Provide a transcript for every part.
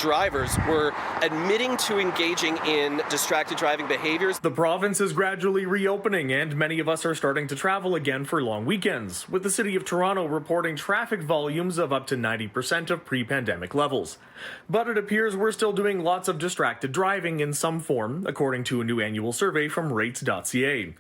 drivers were admitting to engaging in distracted driving behaviors. The province is gradually reopening, and many of us are starting to travel again for long weekends, with the city of Toronto reporting traffic volumes of up to 90% of pre-pandemic levels. But it appears we're still doing lots of distracted driving in some form, according to a new annual survey from rates.ca.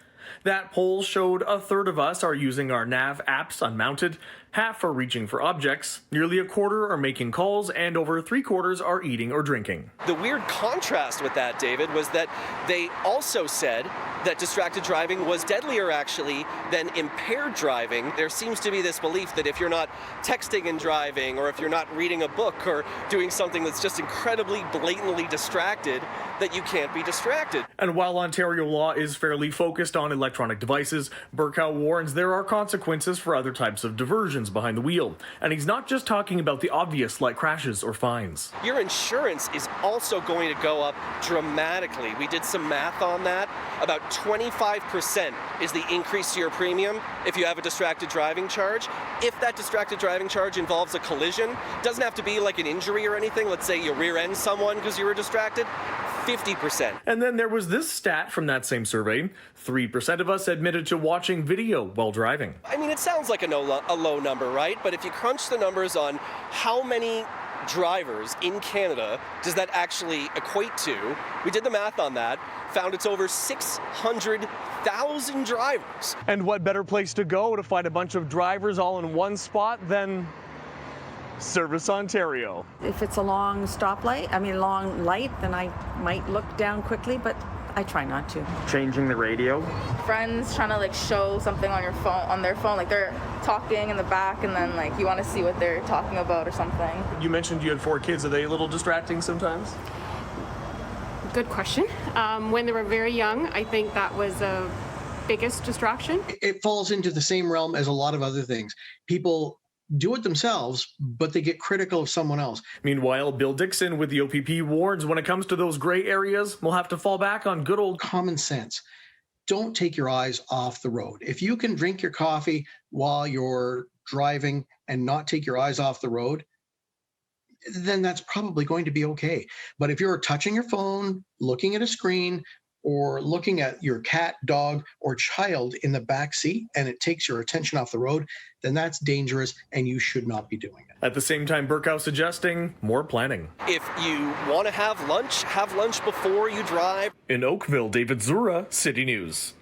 That poll showed a third of us are using our nav apps unmounted, half are reaching for objects, nearly a quarter are making calls, and over 3/4 are eating or drinking. The weird contrast with that, David, was that they also said that distracted driving was deadlier, actually, than impaired driving. There seems to be this belief that if you're not texting and driving, or if you're not reading a book or doing something that's just incredibly blatantly distracted, that you can't be distracted. And while Ontario law is fairly focused on electronic devices, Burkow warns there are consequences for other types of diversions behind the wheel. And he's not just talking about the obvious, like crashes or fines. Your insurance is also going to go up dramatically. We did some math on that. About 25% is the increase to your premium if you have a distracted driving charge. If that distracted driving charge involves a collision, doesn't have to be like an injury or anything. Let's say you rear end someone because you were distracted. 50%. And then there was this stat from that same survey. 3% of us admitted to watching video while driving. I mean, it sounds like a low number, right? But if you crunch the numbers on how many drivers in Canada does that actually equate to, we did the math on that, found it's over 600,000 drivers. And what better place to go to find a bunch of drivers all in one spot than Service Ontario? If it's a long long light, then I might look down quickly, but I try not to. Changing the radio. Friends trying to show something on their phone, like they're talking in the back, and then you want to see what they're talking about or something. You mentioned you had 4 kids. Are they a little distracting sometimes? Good question. When they were very young, I think that was a biggest distraction. It falls into the same realm as a lot of other things. People do it themselves, but they get critical of someone else. Meanwhile, Bill Dixon with the OPP warns when it comes to those gray areas, we'll have to fall back on good old common sense. Don't take your eyes off the road. If you can drink your coffee while you're driving and not take your eyes off the road, then that's probably going to be okay. But if you're touching your phone, looking at a screen, or looking at your cat, dog, or child in the back seat, and it takes your attention off the road, then that's dangerous and you should not be doing it. At the same time, Burkow suggesting more planning. If you want to have lunch before you drive. In Oakville, David Zura, City News.